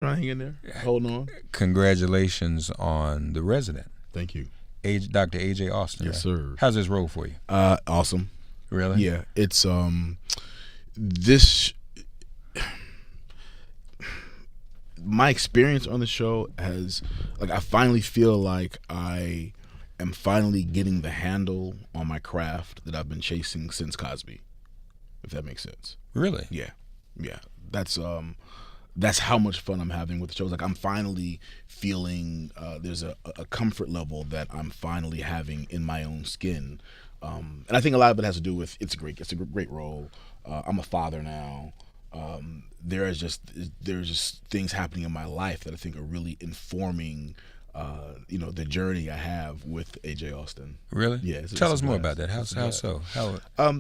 Trying to hang in there, holding on. Congratulations on The Resident. Thank you. Dr. AJ Austin. Yes, right? sir. How's this role for you? Awesome. Really? Yeah, it's this my experience on the show has, like, I finally feel like I am finally getting the handle on my craft that I've been chasing since Cosby, if that makes sense. Really? Yeah, yeah. That's how much fun I'm having with the show. Like, I'm finally feeling there's a comfort level that I'm finally having in my own skin, and I think a lot of it has to do with it's a great role. I'm a father now. There's just things happening in my life that I think are really informing the journey I have with AJ Austin. Really? Yeah. Tell us more about that. How so?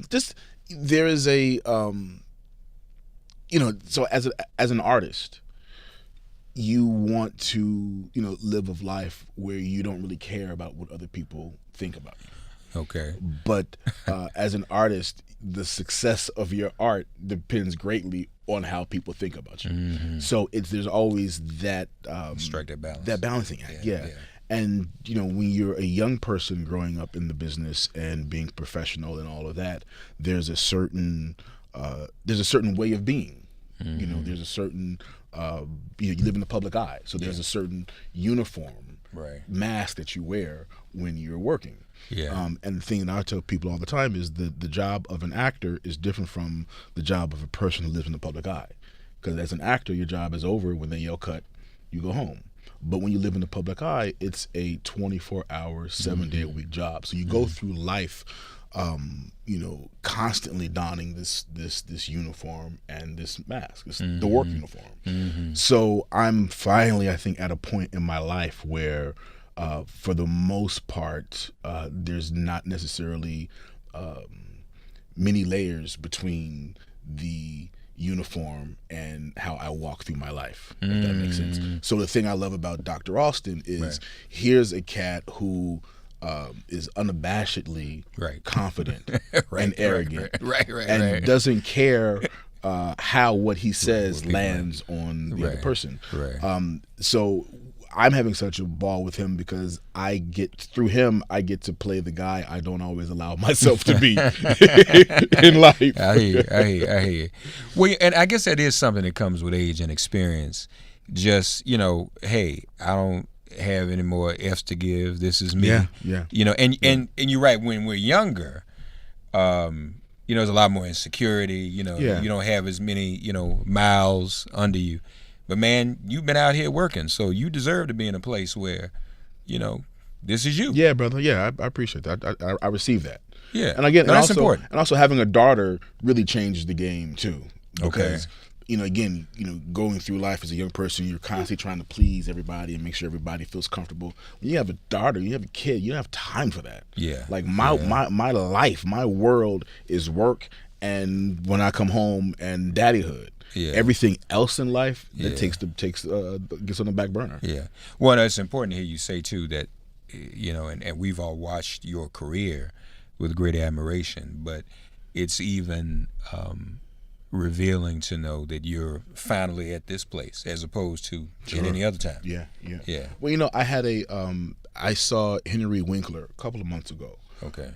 Just there is a so as an artist, you want to live a life where you don't really care about what other people think about you. Okay. But as an artist, the success of your art depends greatly on how people think about you. Mm-hmm. So there's always that strike that balance, that balancing act. Yeah. And when you're a young person growing up in the business and being professional and all of that, there's a certain way of being. Mm-hmm. There's a certain you live in the public eye, so there's a certain uniform, mask that you wear when you're working. Yeah. And the thing that I tell people all the time is the job of an actor is different from the job of a person who lives in the public eye. Because as an actor, your job is over when they yell cut, you go home. But when you live in the public eye, it's a 24-hour, 7-day-a-week job. So you go through life, constantly donning this uniform and this mask, the work uniform. Mm-hmm. So I'm finally, I think, at a point in my life where, for the most part, there's not necessarily many layers between the uniform and how I walk through my life, if that makes sense. So the thing I love about Dr. Austin is here's a cat who is unabashedly confident and arrogant and doesn't care how what he says lands on the other person. So I'm having such a ball with him because through him I get to play the guy I don't always allow myself to be in life. I hear you. Well, and I guess that is something that comes with age and experience. Just, hey, I don't have any more F's to give. This is me. Yeah. And you're right. When we're younger, there's a lot more insecurity. You don't have as many, miles under you. But man, you've been out here working, so you deserve to be in a place where, this is you. Yeah, brother. Yeah, I appreciate that. I receive that. Yeah, and again, that's important. And also having a daughter really changes the game too. Because, okay. Going through life as a young person, you're constantly trying to please everybody and make sure everybody feels comfortable. When you have a daughter, you have a kid, you don't have time for that. Yeah. Like my life, my world is work, and when I come home and daddyhood. Yeah. Everything else in life that gets on the back burner. Yeah. Well, it's important to hear you say too that, and we've all watched your career with great admiration, but it's even revealing to know that you're finally at this place as opposed to at any other time. Yeah. Well, I saw Henry Winkler a couple of months ago. Okay.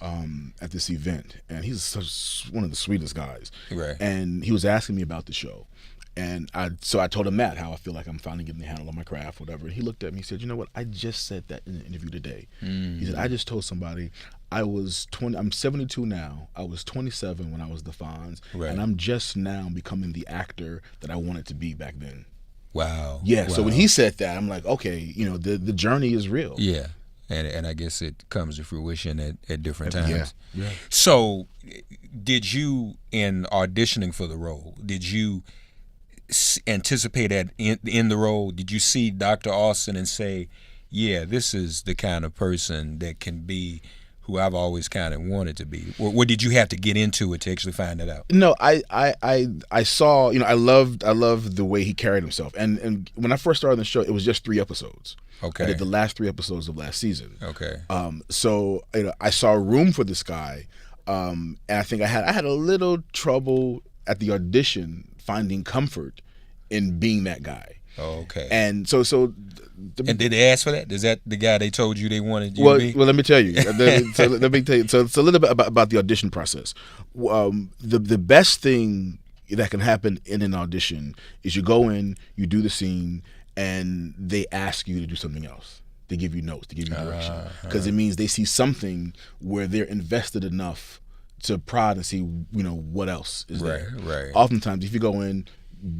At this event, and he's one of the sweetest guys. Right. And he was asking me about the show, and I told him how I feel like I'm finally getting the handle on my craft, whatever. And he looked at me, he said, "You know what? I just said that in an interview today." He said, "I just told somebody I was 20. I'm 72 now. I was 27 when I was the Fonz, and I'm just now becoming the actor that I wanted to be back then." Wow. Yeah. Wow. So when he said that, I'm like, okay, the journey is real. Yeah. And I guess it comes to fruition at different times. Yeah. So, did you, in auditioning for the role, did you anticipate that in the role? Did you see Dr. Austin and say, yeah, this is the kind of person that can be who I've always kind of wanted to be? Or did you have to get into it to actually find that out? No, I saw, I loved the way he carried himself. And when I first started the show, it was just 3 episodes. Okay. I did the last 3 episodes of last season. Okay. So I saw room for this guy, and I think I had a little trouble at the audition finding comfort in being that guy. Okay. And so And did they ask for that? Is that the guy they told you they wanted you well, to be? well, let me tell you. So let me tell you. So it's a little bit about the audition process. The best thing that can happen in an audition is you go in, you do the scene, and they ask you to do something else. They give you notes, they give you direction, because it means they see something where they're invested enough to prod and see, what else is there. Right. Oftentimes, if you go in,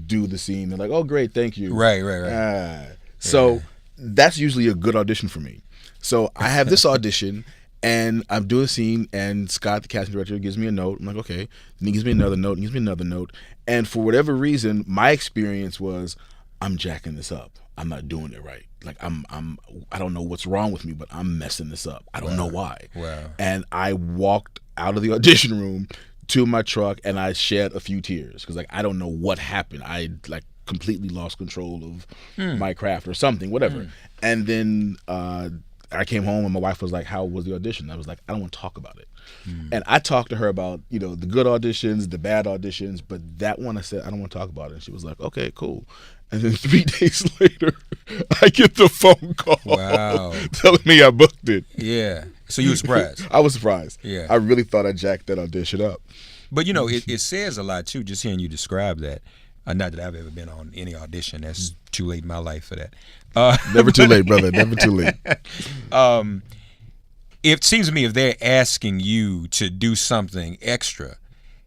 do the scene, they're like, "Oh, great, thank you." Right. So that's usually a good audition for me. So I have this audition, and I'm doing a scene, and Scott, the casting director, gives me a note. I'm like, okay. Then he gives me another note, and gives me another note. And for whatever reason, my experience was, I'm jacking this up. I'm not doing it right. Like I don't know what's wrong with me, but I'm messing this up. I don't know why. Wow. And I walked out of the audition room to my truck, and I shed a few tears because I don't know what happened. I completely lost control of my craft or something, whatever. And then I came home, and my wife was like, "How was the audition?" I was like, "I don't want to talk about it." And I talked to her about the good auditions, the bad auditions, but that one I said I don't want to talk about it. And she was like, "Okay, cool." And then 3 days later, I get the phone call telling me I booked it. Yeah. So you were surprised? I was surprised. Yeah. I really thought I jacked that audition up. But it says a lot too. Just hearing you describe that. Not that I've ever been on any audition. That's too late in my life for that. Never too late, brother. Never too late. It seems to me if they're asking you to do something extra,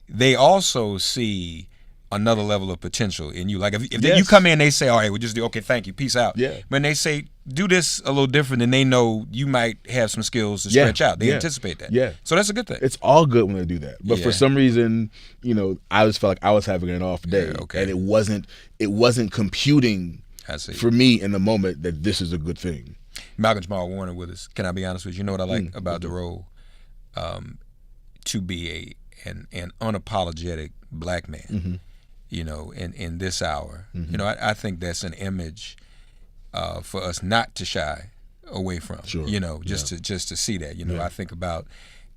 they also see another level of potential in you. Like if you come in, they say, "All right, we'll just do okay, thank you, peace out." Yeah. When they say do this a little different, then they know you might have some skills to stretch out. They anticipate that. Yeah. So that's a good thing. It's all good when they do that. But for some reason, I just felt like I was having an off day, and it wasn't computing for me in the moment that this is a good thing. Malcolm Jamal Warner with us. Can I be honest with you? You know what I like about the role? To be an unapologetic black man, in this hour. I think that's an image for us not to shy away from. Sure. Just to see that. I think about,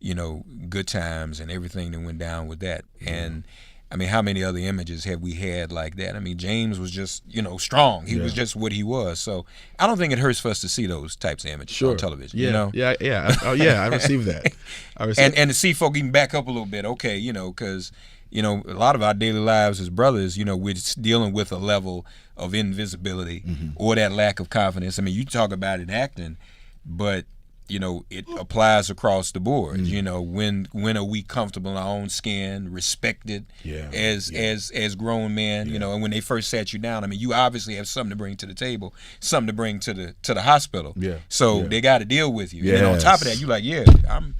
Good Times and everything that went down with that. And I mean, how many other images have we had like that? I mean, James was just, strong. He was just what he was. So I don't think it hurts for us to see those types of images on television. Yeah. I received that. And to see folk even back up a little bit, okay, because, a lot of our daily lives as brothers, we're just dealing with a level of invisibility or that lack of confidence. I mean, you talk about it in acting, but it applies across the board. When are we comfortable in our own skin, respected as grown men? And when they first sat you down, I mean, you obviously have something to bring to the table, something to bring to the hospital. So they got to deal with you. And then on top of that, you like, I'm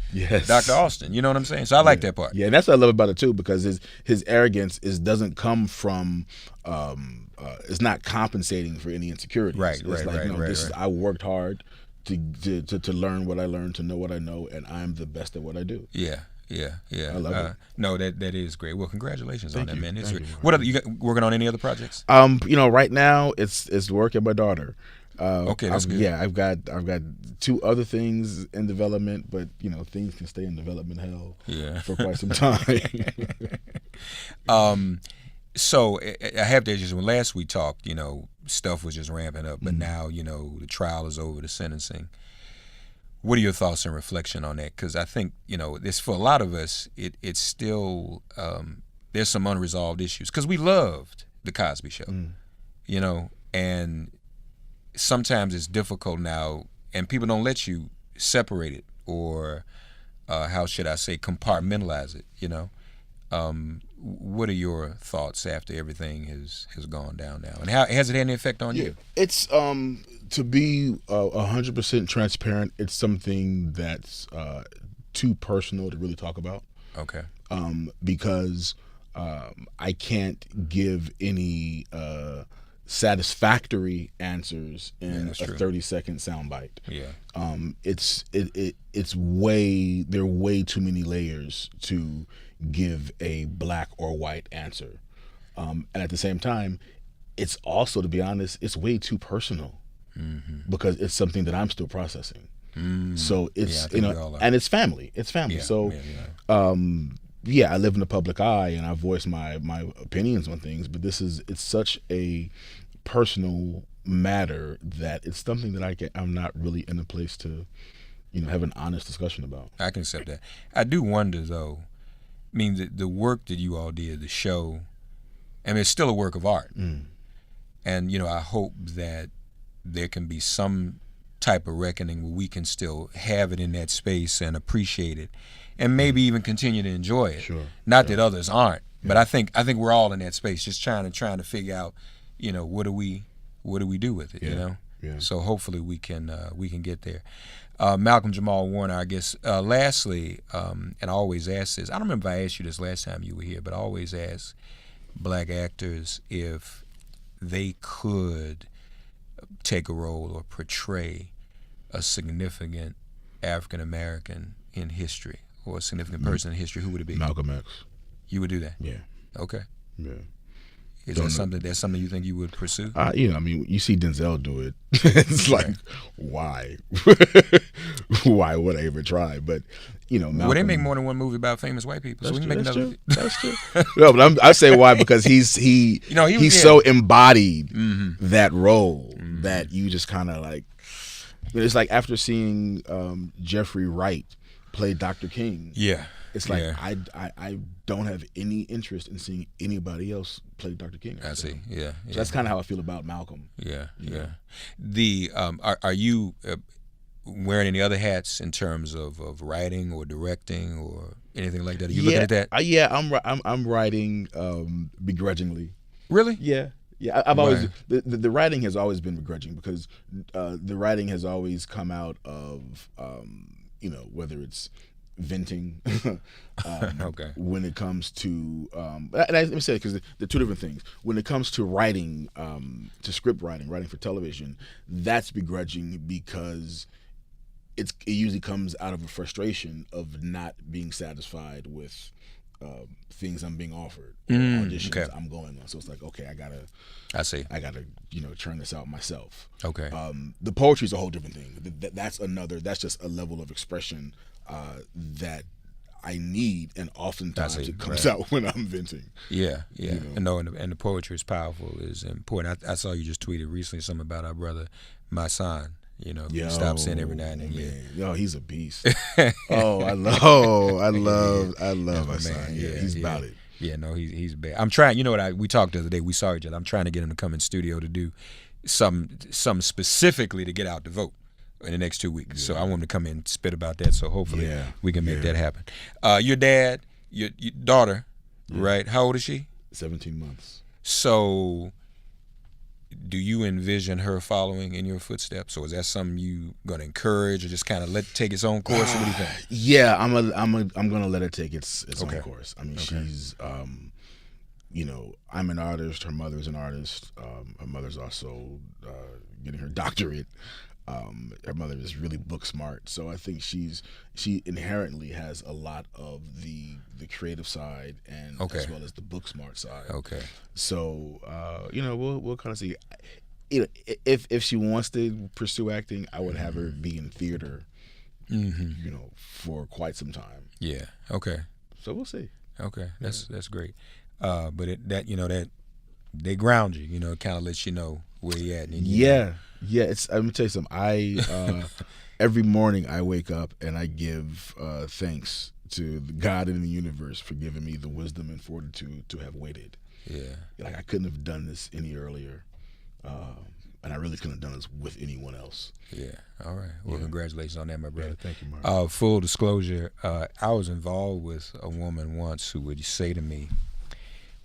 Dr. Austin. You know what I'm saying? So I like that part. Yeah, and that's what I love about it too, because his arrogance doesn't come from. It's not compensating for any insecurities. Right. I worked hard to learn what I learned, to know what I know, and I'm the best at what I do. Yeah. I love it. No, that is great. Well, congratulations on that, man. Thank you. What other, you got, working on any other projects? Right now it's work at my daughter. Okay, that's good. Yeah, I've got 2 other things in development, but things can stay in development hell for quite some time. So I have to just when last we talked, stuff was just ramping up, but now the trial is over, the sentencing. What are your thoughts and reflection on that? Because I think this for a lot of us, it's still there's some unresolved issues because we loved the Cosby Show, and sometimes it's difficult now, and people don't let you separate it or how should I say compartmentalize it, What are your thoughts after everything has gone down now, and how has it had any effect on you? It's to be 100% transparent. It's something that's too personal to really talk about. Okay. Because I can't give any satisfactory answers in a 30-second soundbite. Yeah. It's there are way too many layers to give a black or white answer, and at the same time, it's also, to be honest, it's way too personal because it's something that I'm still processing. So it's and it's family. It's family. I live in the public eye and I voice my opinions on things, but it's such a personal matter that it's something that I'm not really in a place to, have an honest discussion about. I can accept that. I do wonder, though. I mean, the work that you all did, the show. I mean, it's still a work of art, and I hope that there can be some type of reckoning where we can still have it in that space and appreciate it, and maybe even continue to enjoy it. Sure. Not that others aren't, but I think we're all in that space, just trying to figure out, what do we do with it, Yeah. So hopefully we can get there. Malcolm Jamal Warner, I guess. Lastly, and I always ask this. I don't remember if I asked you this last time you were here, but I always ask black actors if they could take a role or portray a significant African American in history or a significant person in history. Who would it be? Malcolm X. You would do that? Yeah. Okay. Yeah. Is that something you think you would pursue? You see Denzel do it. It's like, why? Why would I ever try? But, Malcolm. Well, they make more than one movie about famous white people, so we can make another. That's true. No, but I say why because he's so embodied that role that you just kind of like. It's like after seeing Jeffrey Wright play Dr. King. Yeah. It's like I don't have any interest in seeing anybody else play Dr. King. I see. Yeah. So that's kind of how I feel about Malcolm. Yeah. The are you wearing any other hats in terms of writing or directing or anything like that? Are you looking at that? I'm writing begrudgingly. Really? Yeah. I've always the writing has always been begrudging because the writing has always come out of whether it's venting okay. When it comes to let me say it because they're two different things. When it comes to writing, to script writing for television, that's begrudging because it usually comes out of a frustration of not being satisfied with things I'm being offered or auditions I'm going on. So it's like, okay, I gotta churn this out myself. Okay. The poetry is a whole different thing. That's just a level of expression that I need, and oftentimes it comes out when I'm venting. Yeah. And the poetry is powerful, is important. I saw you just tweeted recently something about our brother, my son. Stop saying every now and then. Man. Yo, he's a beast. I love my son. Yeah, he's about it. Yeah, no, he's bad. I'm trying. We talked the other day. We saw each other. I'm trying to get him to come in studio to do some specifically to get out the vote in the next 2 weeks. Yeah. So I want him to come in and spit about that. So hopefully we can make that happen. Your dad, your daughter, right? How old is she? 17 months. So do you envision her following in your footsteps, or is that something you gonna encourage, or just kind of let it take its own course? What do you think? Yeah, I'm gonna let it take its own course. I mean, she's I'm an artist. Her mother's an artist. Her mother's also getting her doctorate. Her mother is really book smart, so I think she inherently has a lot of the creative side and as well as the book smart side. Okay. So we'll kind of see. If she wants to pursue acting, I would have her be in theater. For quite some time. Yeah. Okay. So we'll see. Okay. That's great. But that they ground you. It kind of lets you know where you at. And Yeah. Let me tell you something. I every morning I wake up and I give thanks to the God in the universe for giving me the wisdom and fortitude to have waited. Yeah. Like I couldn't have done this any earlier, and I really couldn't have done this with anyone else. Yeah. All right. Well, congratulations on that, my brother. Yeah, thank you, Mark. Full disclosure, I was involved with a woman once who would say to me,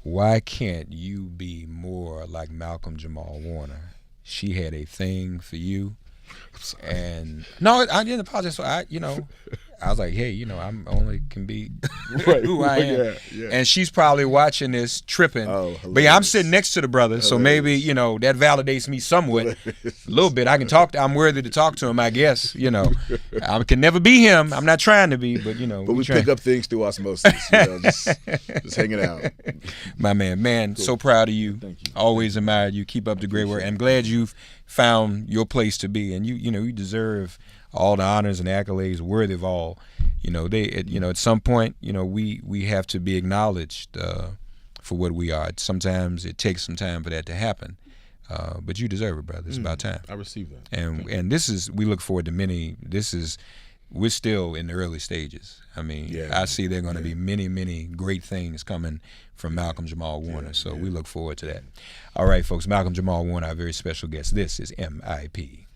"Why can't you be more like Malcolm Jamal Warner?" She had a thing for you, and no, I didn't apologize. I was like, hey, I'm only can be who I am. Yeah. And she's probably watching this tripping. But yeah, I'm sitting next to the brother, so maybe that validates me somewhat, a little bit. I can talk. I'm worthy to talk to him, I guess. I can never be him. I'm not trying to be, but But we pick up things through osmosis. Just hanging out. My man, cool. So proud of you. Thank you. Always admired you. Keep up the great work. I'm glad you've found your place to be, and you deserve all the honors and accolades, worthy of all. At some point, we have to be acknowledged for what we are. Sometimes it takes some time for that to happen, But you deserve it, brother. It's about time. I received that. And this is, we look forward to many. We're still in the early stages. I mean, I see there are going to be many, many great things coming from Malcolm Jamal Warner. So we look forward to that. All right, folks. Malcolm Jamal Warner, our very special guest. This is MIP.